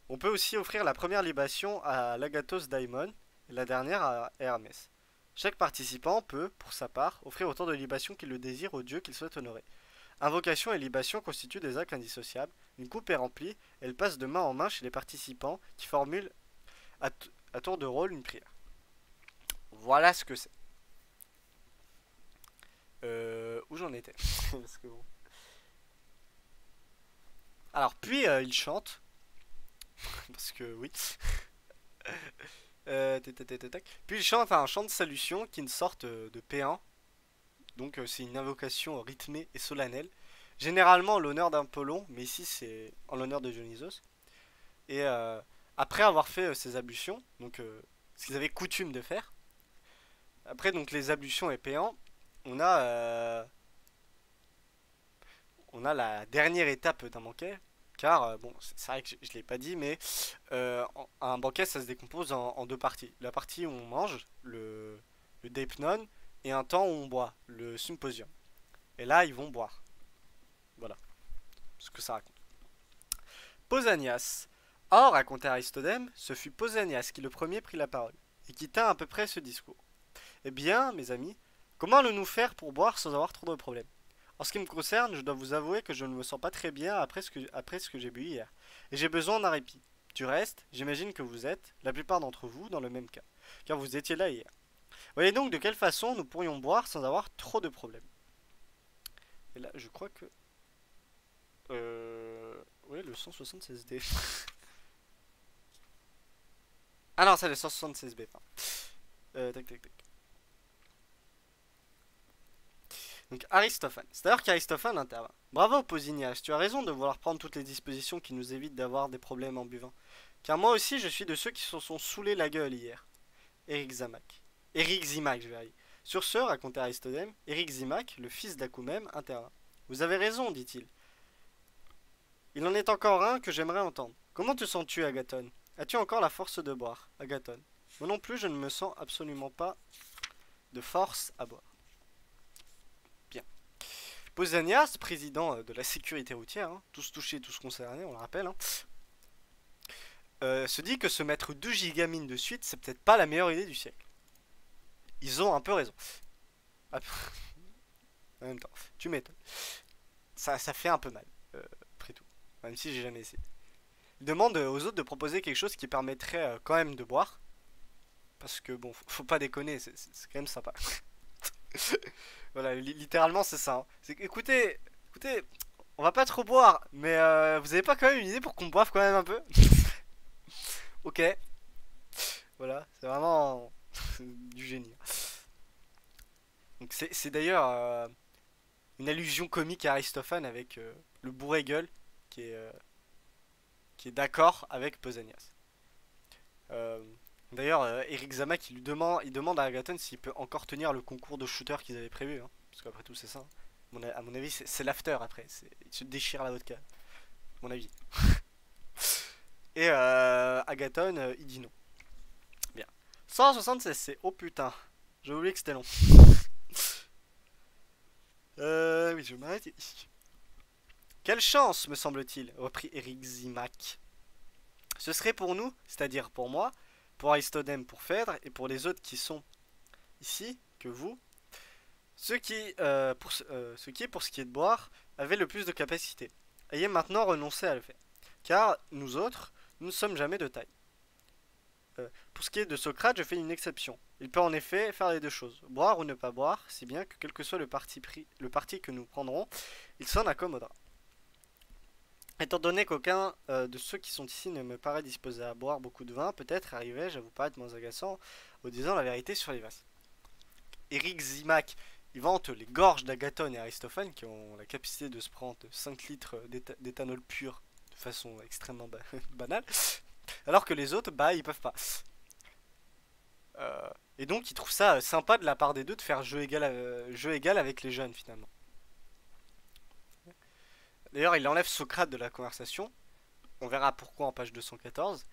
Speaker 1: On peut aussi offrir la première libation à l'Agathos Daimon et la dernière à Hermès. Chaque participant peut, pour sa part, offrir autant de libations qu'il le désire au dieu qu'il souhaite honorer. Invocation et libation constituent des actes indissociables. Une coupe est remplie, elle passe de main en main chez les participants qui formulent à tour de rôle une prière. Voilà ce que c'est. Où j'en étais? Parce que bon. Alors, puis il chante. Parce que oui. Puis il chante un chant de salution qui est une sorte de P1. Donc c'est une invocation rythmée et solennelle. Généralement en l'honneur d'Apollon, mais ici c'est en l'honneur de Dionysos. Et après avoir fait ces ablutions, donc ce qu'ils avaient coutume de faire, après donc les ablutions et péants, on a, euh, on a la dernière étape d'un banquet. Car, bon, c'est vrai que je ne l'ai pas dit, mais un banquet ça se décompose en deux parties. La partie où on mange, le deipnon, et un temps où on boit, le symposium. Et là, ils vont boire. Voilà ce que ça raconte. Pausanias. Or, racontait Aristodème, ce fut Pausanias qui le premier prit la parole, et qui tint à peu près ce discours. Eh bien, mes amis, comment allons-nous faire pour boire sans avoir trop de problèmes? En ce qui me concerne, je dois vous avouer que je ne me sens pas très bien après ce que j'ai bu hier, et j'ai besoin d'un répit. Du reste, j'imagine que vous êtes, la plupart d'entre vous, dans le même cas, car vous étiez là hier. Voyez donc de quelle façon nous pourrions boire sans avoir trop de problèmes. Et là, je crois que... Ouais, le 176D. Ah non, c'est le 176B, pardon. Tac, tac, tac. Donc Aristophane. C'est d'ailleurs qu'Aristophane intervint. Bravo, Pausinias, tu as raison de vouloir prendre toutes les dispositions qui nous évitent d'avoir des problèmes en buvant. Car moi aussi, je suis de ceux qui se sont saoulés la gueule hier. Éric Zimac. Éric Zimac, je vais aller. Sur ce, racontait Aristodème, Éric Zimac, le fils d'Acumène, intervint. Vous avez raison, dit-il. Il en est encore un que j'aimerais entendre. Comment te sens-tu, Agathon? As-tu encore la force de boire, Agathon? Moi non plus, je ne me sens absolument pas de force à boire. Bien. Pausanias, président de la sécurité routière, hein, tous touchés, tous concernés, on le rappelle, hein, se dit que se mettre 2 gigamines de suite, c'est peut-être pas la meilleure idée du siècle. Ils ont un peu raison. En même temps, tu m'étonnes. Ça fait un peu mal, après tout. Même si j'ai jamais essayé. Il demande aux autres de proposer quelque chose qui permettrait quand même de boire. Parce que bon, faut pas déconner, c'est quand même sympa. Voilà, littéralement c'est ça. Hein. Écoutez, on va pas trop boire, mais vous avez pas quand même une idée pour qu'on boive quand même un peu? Ok, voilà, c'est vraiment du génie. Donc c'est d'ailleurs une allusion comique à Aristophane avec le bourré gueule qui est, euh, qui est d'accord avec Pausanias. Euh, D'ailleurs, Eric Zamak il demande à Agathon s'il peut encore tenir le concours de shooter qu'ils avaient prévu. Hein, parce qu'après tout, c'est ça. À mon avis, c'est l'after après. Il se déchire la vodka. À mon avis. Et Agathon, il dit non. Bien. 176, c'est. Oh putain. J'ai oublié que c'était long. Oui, je m'arrête ici. Quelle chance, me semble-t-il, reprit Eric Zimac. Ce serait pour nous, c'est-à-dire pour moi, pour Aristodème, pour Phèdre, et pour les autres qui sont ici, que vous, pour ce qui est de boire, avaient le plus de capacité. Ayez maintenant renoncé à le faire. Car nous autres, nous ne sommes jamais de taille. Pour ce qui est de Socrate, je fais une exception. Il peut en effet faire les deux choses, boire ou ne pas boire, si bien que quel que soit le parti que nous prendrons, il s'en accommodera. Étant donné qu'aucun de ceux qui sont ici ne me paraît disposé à boire beaucoup de vin, peut-être arrivai-je à vous paraître moins agaçant en disant la vérité sur les vases. Éric Zimac, il vante les gorges d'Agathon et Aristophane qui ont la capacité de se prendre 5 litres d'éthanol pur de façon extrêmement banale, alors que les autres, bah, ils peuvent pas. Et donc, ils trouvent ça sympa de la part des deux de faire jeu égal avec les jeunes finalement. D'ailleurs, il enlève Socrate de la conversation. On verra pourquoi en page 214.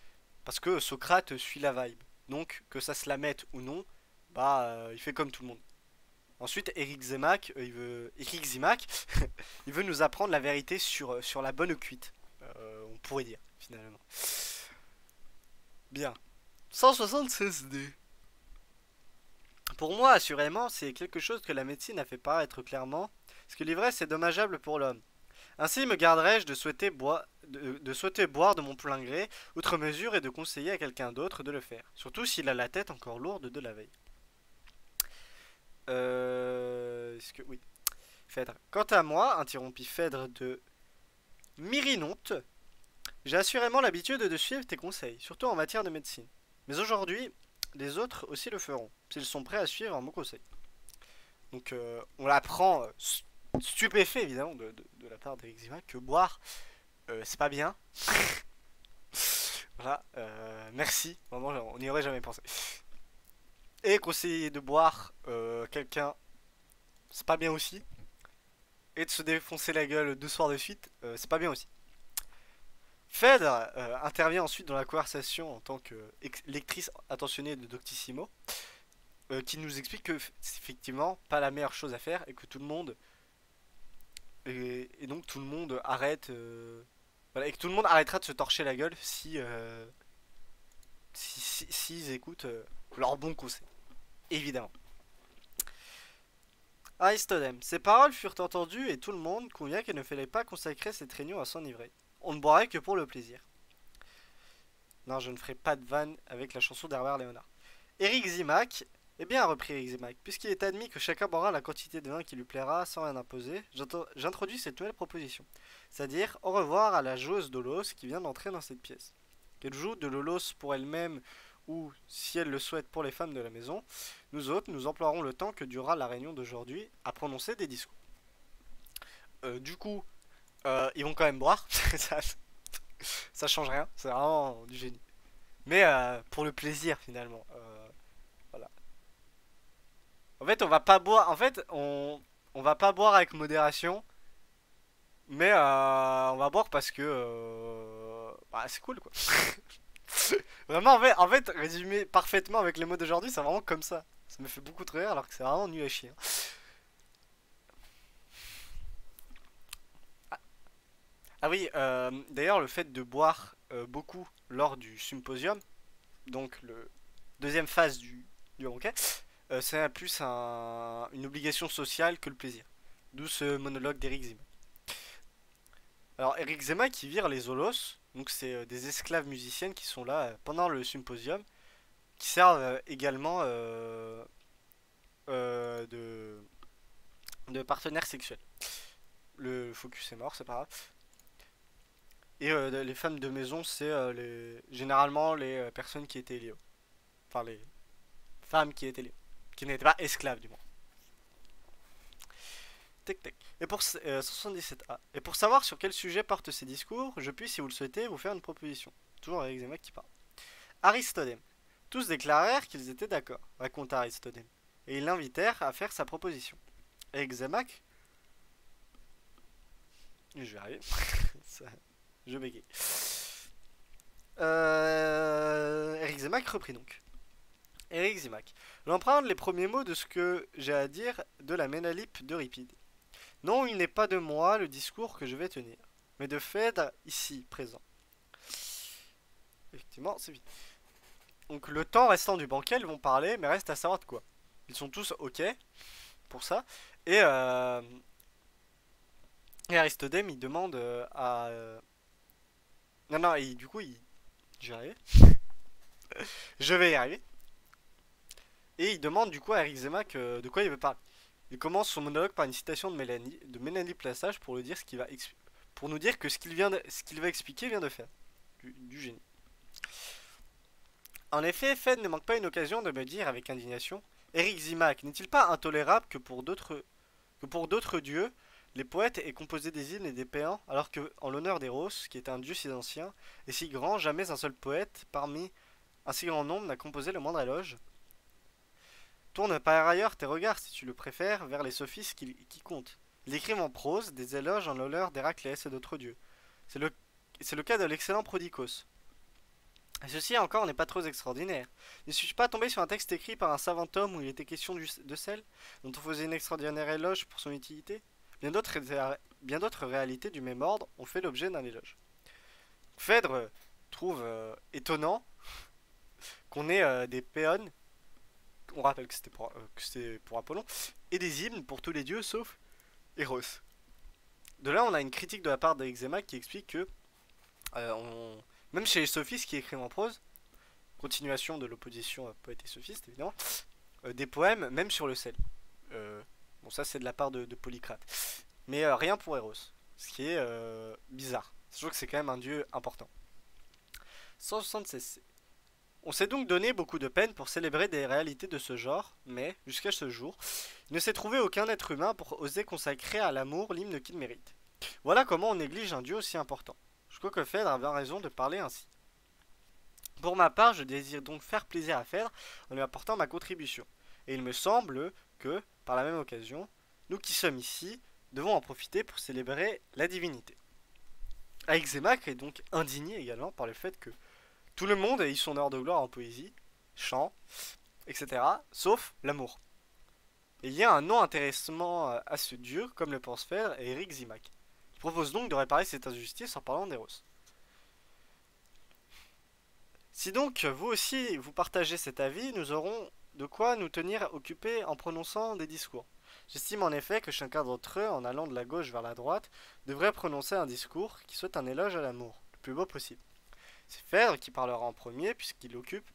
Speaker 1: Parce que Socrate suit la vibe. Donc, que ça se la mette ou non, bah, il fait comme tout le monde. Ensuite, Eric Zimac, il veut nous apprendre la vérité sur la bonne cuite. On pourrait dire, finalement. Bien. 176D. Pour moi, assurément, c'est quelque chose que la médecine a fait paraître clairement. Parce que l'ivresse est dommageable pour l'homme. Ainsi me garderai-je de souhaiter boire de mon plein gré, outre mesure, et de conseiller à quelqu'un d'autre de le faire, surtout s'il a la tête encore lourde de la veille. Est-ce que... Oui. Phèdre. Quant à moi, interrompit Phèdre de Myrinonte, j'ai assurément l'habitude de suivre tes conseils, surtout en matière de médecine. Mais aujourd'hui, les autres aussi le feront, s'ils sont prêts à suivre mon conseil. Donc on l'apprend stupéfait évidemment de la part d'Eric Zima que boire c'est pas bien. Voilà, merci, vraiment on n'y aurait jamais pensé. Et conseiller de boire quelqu'un, c'est pas bien aussi. Et de se défoncer la gueule 2 soirs de suite, c'est pas bien aussi. Phèdre intervient ensuite dans la conversation en tant que lectrice attentionnée de Doctissimo, qui nous explique que c'est effectivement pas la meilleure chose à faire et que tout le monde et donc tout le monde arrête voilà, et que tout le monde arrêtera de se torcher la gueule s'ils écoutent leurs bons conseils, évidemment. Aristodème. Ces paroles furent entendues et tout le monde convient qu'il ne fallait pas consacrer cette réunion à s'enivrer. On ne boirait que pour le plaisir. Non, je ne ferai pas de vanne avec la chanson d'Herbert Léonard. Éric Zimac, eh bien, reprit Éric Zimac, puisqu'il est admis que chacun boira la quantité de vin qui lui plaira sans rien imposer, j'introduis cette nouvelle proposition. C'est-à-dire, au revoir à la joueuse d'Olos qui vient d'entrer dans cette pièce. Qu'elle joue de l'Olos pour elle-même ou, si elle le souhaite, pour les femmes de la maison, nous autres, nous emploierons le temps que durera la réunion d'aujourd'hui à prononcer des discours. Du coup, ils vont quand même boire, ça change rien, c'est vraiment du génie. Mais pour le plaisir finalement. Voilà. En fait, on va pas boire. En fait, on va pas boire avec modération, mais on va boire parce que bah, c'est cool quoi. Vraiment, en fait, résumé parfaitement avec les mots d'aujourd'hui, c'est vraiment comme ça. Ça me fait beaucoup de rire alors que c'est vraiment nul à chier, hein. Ah, ah oui, d'ailleurs, le fait de boire beaucoup lors du symposium, donc le deuxième phase du banquet, c'est plus une obligation sociale que le plaisir. D'où ce monologue d'Eric Zima. Alors Eric Zema qui vire les Zolos, donc c'est des esclaves musiciennes qui sont là pendant le symposium, qui servent également de partenaires sexuels. Le focus est mort, c'est pas grave. Et les femmes de maison, c'est généralement les personnes qui étaient liées. Enfin, les femmes qui étaient liées. Qui n'étaient pas esclaves, du moins. Tac, tac. Et pour 77A. Et pour savoir sur quel sujet portent ces discours, je puis, si vous le souhaitez, vous faire une proposition. Toujours avec Zémac qui parle. Aristodème. Tous déclarèrent qu'ils étaient d'accord, raconta Aristodème. Et ils l'invitèrent à faire sa proposition. Et Zémac. Je vais arriver. Je bégaye. Eric Zémac reprit donc. Eric Zimac. J'emprunte les premiers mots de ce que j'ai à dire de la Ménalype d'Euripide. Non, il n'est pas de moi le discours que je vais tenir, mais de Phèdre ici, présent. Effectivement, c'est vite. Donc le temps restant du banquet, ils vont parler, mais reste à savoir de quoi. Ils sont tous ok pour ça. Et, et Aristodème, il demande à... Non, non, et du coup, il... Je vais y arriver. Je vais y arriver. Et il demande du coup à Eric Zemac de quoi il veut parler. Il commence son monologue par une citation de Mélanie Plassage pour, pour nous dire que ce qu'il va expliquer vient de faire. Du génie. En effet, Fed ne manque pas une occasion de me dire avec indignation: Eric Zimac, n'est-il pas intolérable que pour d'autres dieux, les poètes aient composé des hymnes et des péans, alors que, en l'honneur d'Eros, qui est un dieu si ancien et si grand, jamais un seul poète, parmi un si grand nombre, n'a composé le moindre éloge? Tourne par ailleurs tes regards, si tu le préfères, vers les sophistes qui comptent. Ils écrivent en prose des éloges en l'honneur d'Héraclès et d'autres dieux. C'est le cas de l'excellent Prodicos. Et ceci encore n'est pas trop extraordinaire. Ne suis-je pas tombé sur un texte écrit par un savant homme où il était question de sel, dont on faisait une extraordinaire éloge pour son utilité? Bien d'autres réalités du même ordre ont fait l'objet d'un éloge. Phèdre trouve étonnant qu'on ait des péons, on rappelle que c'était pour Apollon, et des hymnes pour tous les dieux sauf Eros. De là, on a une critique de la part d'Eixema qui explique que même chez les sophistes qui écrivent en prose, continuation de l'opposition poète et sophiste évidemment, des poèmes même sur le sel. Bon, ça c'est de la part de Polycrate. Mais rien pour Eros. Ce qui est bizarre. Sachant que c'est quand même un dieu important. 176. On s'est donc donné beaucoup de peine pour célébrer des réalités de ce genre, mais, jusqu'à ce jour, il ne s'est trouvé aucun être humain pour oser consacrer à l'amour l'hymne qu'il mérite. Voilà comment on néglige un dieu aussi important. Je crois que Phèdre avait raison de parler ainsi. Pour ma part, je désire donc faire plaisir à Phèdre en lui apportant ma contribution. Et il me semble que, par la même occasion, nous qui sommes ici, devons en profiter pour célébrer la divinité. Aixémaque est donc indigné également par le fait que tout le monde a eu son heure de gloire en poésie, chant, etc., sauf l'amour. Et il y a un non-intéressement à ce dieu, comme le pense Phèdre et Éric Zimac. Il propose donc de réparer cette injustice en parlant d'Eros. Si donc vous aussi vous partagez cet avis, nous aurons de quoi nous tenir occupés en prononçant des discours. J'estime en effet que chacun d'entre eux, en allant de la gauche vers la droite, devrait prononcer un discours qui soit un éloge à l'amour, le plus beau possible. C'est Phèdre qui parlera en premier puisqu'il occupe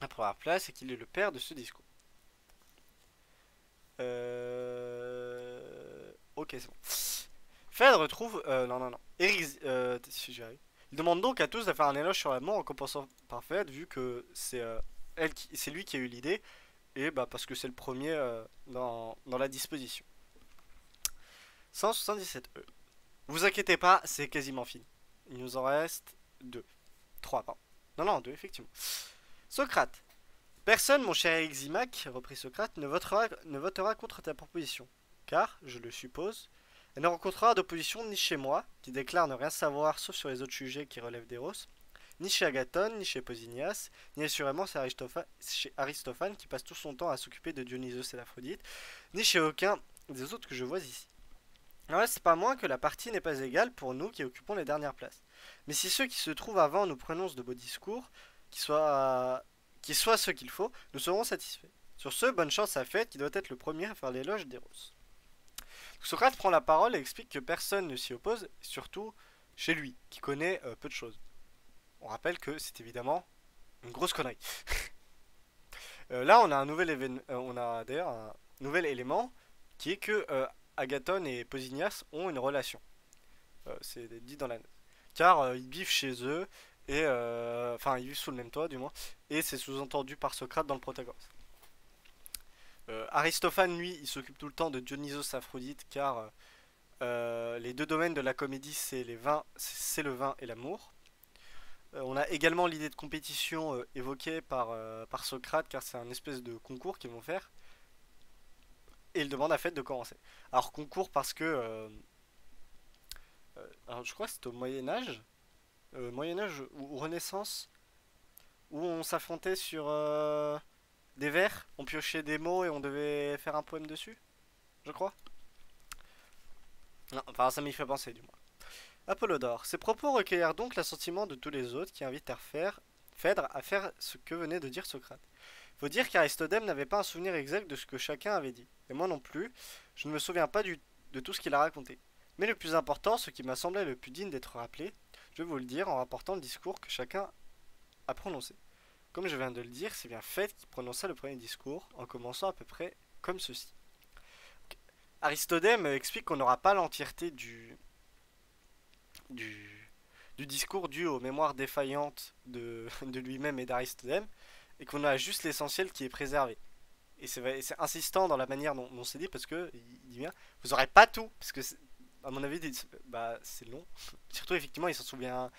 Speaker 1: la première place et qu'il est le père de ce discours. Ok, c'est bon. Phèdre trouve... non. Éric... si j'y arrive. Il demande donc à tous de faire un éloge sur l'amour en compensant par Phèdre vu que c'est lui qui a eu l'idée et bah parce que c'est le premier dans la disposition. 177 E. Vous inquiétez pas, c'est quasiment fini. Il nous en reste 2. 3, pardon. Non, 2, effectivement. Socrate. Personne, mon cher Eximac, reprit Socrate, ne votera contre ta proposition. Car, je le suppose, elle ne rencontrera d'opposition ni chez moi, qui déclare ne rien savoir sauf sur les autres sujets qui relèvent d'Eros, ni chez Agathon, ni chez Posinias, ni assurément chez Aristophane, qui passe tout son temps à s'occuper de Dionysos et l'Aphrodite, ni chez aucun des autres que je vois ici. Alors là, c'est pas moins que la partie n'est pas égale pour nous qui occupons les dernières places. Mais si ceux qui se trouvent avant nous prononcent de beaux discours, qui soient ce qu'il faut, nous serons satisfaits. Sur ce, bonne chance à Phèdre qui doit être le premier à faire l'éloge d'Eros. Socrate prend la parole et explique que personne ne s'y oppose, surtout chez lui, qui connaît peu de choses. On rappelle que c'est évidemment une grosse connerie. Là, on a on a d'ailleurs un nouvel élément qui est que Agathon et Posinias ont une relation. C'est dit dans la note. Car ils vivent chez eux et enfin ils vivent sous le même toit du moins et c'est sous-entendu par Socrate dans le Protagoras. Aristophane lui il s'occupe tout le temps de Dionysos Aphrodite car les deux domaines de la comédie c'est le vin et l'amour. On a également l'idée de compétition évoquée par Socrate car c'est un espèce de concours qu'ils vont faire et il demande à Phèdre de commencer. Alors concours parce que alors je crois que c'était au Moyen-Âge Moyen-Âge ou Renaissance où on s'affrontait sur des vers, on piochait des mots et on devait faire un poème dessus, je crois. Non, enfin ça m'y fait penser du moins. Apollodore. Ces propos recueillèrent donc l'assentiment de tous les autres qui invitèrent Phèdre à faire ce que venait de dire Socrate. Faut dire qu'Aristodème n'avait pas un souvenir exact de ce que chacun avait dit. Et moi non plus, je ne me souviens pas de tout ce qu'il a raconté. Mais le plus important, ce qui m'a semblé le plus digne d'être rappelé, je vais vous le dire en rapportant le discours que chacun a prononcé. Comme je viens de le dire, c'est bien Phèdre qui prononça le premier discours, en commençant à peu près comme ceci. Aristodème explique qu'on n'aura pas l'entièreté du discours dû aux mémoires défaillantes de lui-même et d'Aristodème, et qu'on a juste l'essentiel qui est préservé. Et c'est insistant dans la manière dont c'est dit, parce que il dit bien, vous aurez pas tout, parce que à mon avis, bah, c'est long. Surtout, effectivement, il s'en souvient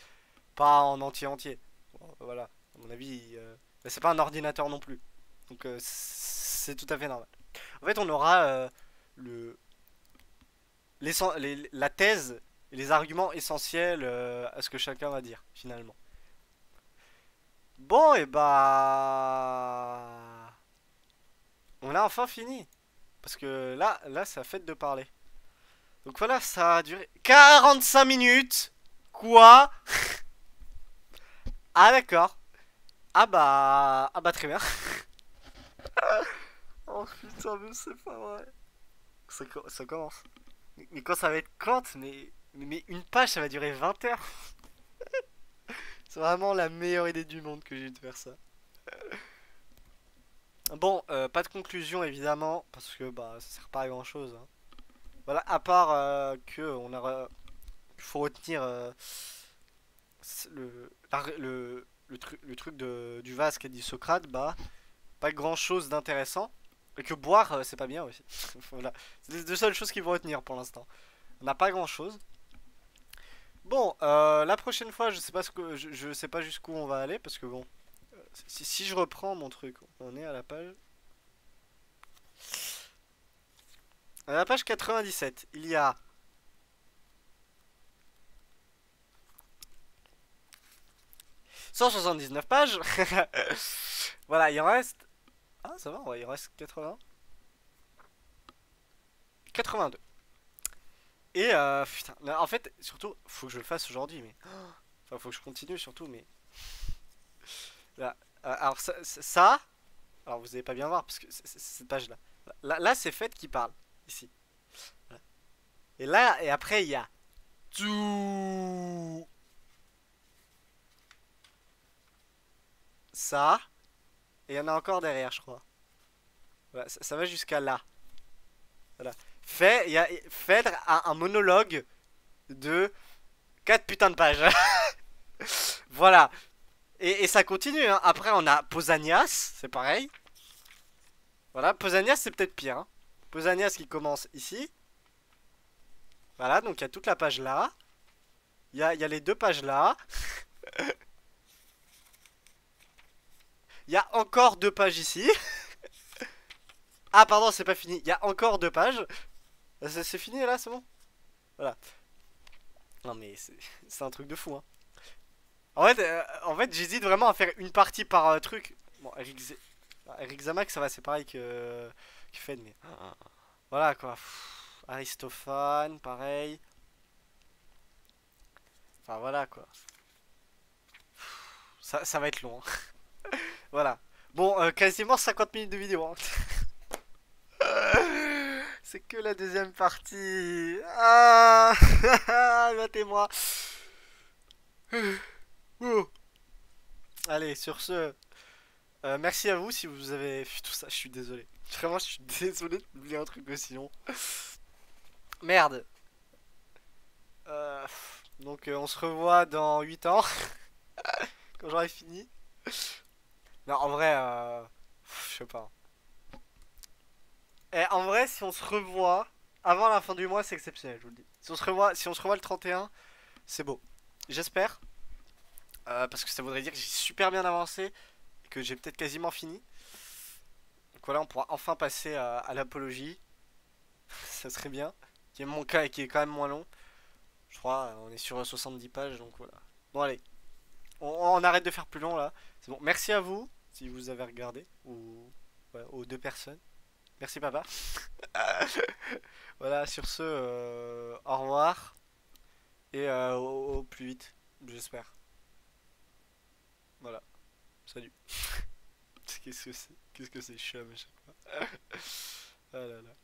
Speaker 1: pas en entier. Bon, voilà, à mon avis, bah, c'est pas un ordinateur non plus. Donc, c'est tout à fait normal. En fait, on aura le, la thèse et les arguments essentiels à ce que chacun va dire, finalement. Bon, et bah... On a enfin fini. Parce que là, c'est la fête de parler. Donc voilà, ça a duré 45 minutes. Quoi? Ah d'accord. Ah bah très bien. Oh putain, mais c'est pas vrai. Ça commence. Mais quand ça va être quand mais une page, ça va durer 20 heures. C'est vraiment la meilleure idée du monde que j'ai eu de faire ça. Bon, pas de conclusion évidemment, parce que bah ça sert pas à grand chose. Voilà, à part que il faut retenir le truc du vase qu'a dit Socrate, bah pas grand chose d'intéressant. Et que boire, c'est pas bien aussi. Voilà, c'est les deux seules choses qu'il faut retenir pour l'instant. On n'a pas grand chose. Bon, la prochaine fois, je sais pas je sais pas jusqu'où on va aller parce que bon, si je reprends mon truc, on est à la page 97. Il y a 179 pages. Voilà, il en reste. Ah, ça va, ouais, il en reste 80. 82. Et putain, en fait, surtout, faut que je le fasse aujourd'hui, mais. Enfin, faut que je continue surtout, mais. Là, alors, alors vous allez pas bien voir, parce que c'est cette page-là. Là, c'est Fête qui parle, ici. Voilà. Et là, et après, il y a. Tout. Ça. Et il y en a encore derrière, je crois. Voilà, ça va jusqu'à là. Voilà. Phèdre a un monologue de 4 putains de pages. Voilà. Et ça continue, hein. Après, on a Pausanias, c'est pareil. Voilà, Pausanias, c'est peut-être pire. Hein. Pausanias qui commence ici. Voilà, donc il y a toute la page là. Il y a les deux pages là. Il y a encore deux pages ici. Ah, pardon, c'est pas fini. Il y a encore deux pages. C'est fini là, c'est bon. Voilà. Non, mais c'est un truc de fou, hein. En fait j'hésite vraiment à faire une partie par truc. Bon, Eric Zamak, ça va, c'est pareil que Fed, mais. Voilà quoi. Aristophane, pareil. Enfin voilà quoi. Ça va être long, hein. Voilà. Bon, quasiment 50 minutes de vidéo, hein. C'est que la deuxième partie. Ah, battez-moi. Ouh. Allez, sur ce, merci à vous si vous avez vu tout ça. Je suis désolé. Vraiment, je suis désolé de publier un truc aussi long. Merde. Euh, donc, on se revoit dans 8 ans quand j'aurai fini. Non, en vrai, je sais pas. Et en vrai, si on se revoit avant la fin du mois, c'est exceptionnel, je vous le dis. Si on se revoit le 31, c'est beau. J'espère. Parce que ça voudrait dire que j'ai super bien avancé et que j'ai peut-être quasiment fini. Donc voilà, on pourra enfin passer à l'apologie. Ça serait bien. Qui est mon cas et qui est quand même moins long. Je crois, on est sur 70 pages, donc voilà. Bon, allez, on arrête de faire plus long là. C'est bon. Merci à vous si vous avez regardé. Ou ouais, aux deux personnes. Merci, papa. Voilà, sur ce, au revoir. Et au plus vite, j'espère. Voilà, salut. Qu'est-ce que c'est? Qu'est-ce que c'est chum à chaque fois. Ah là là.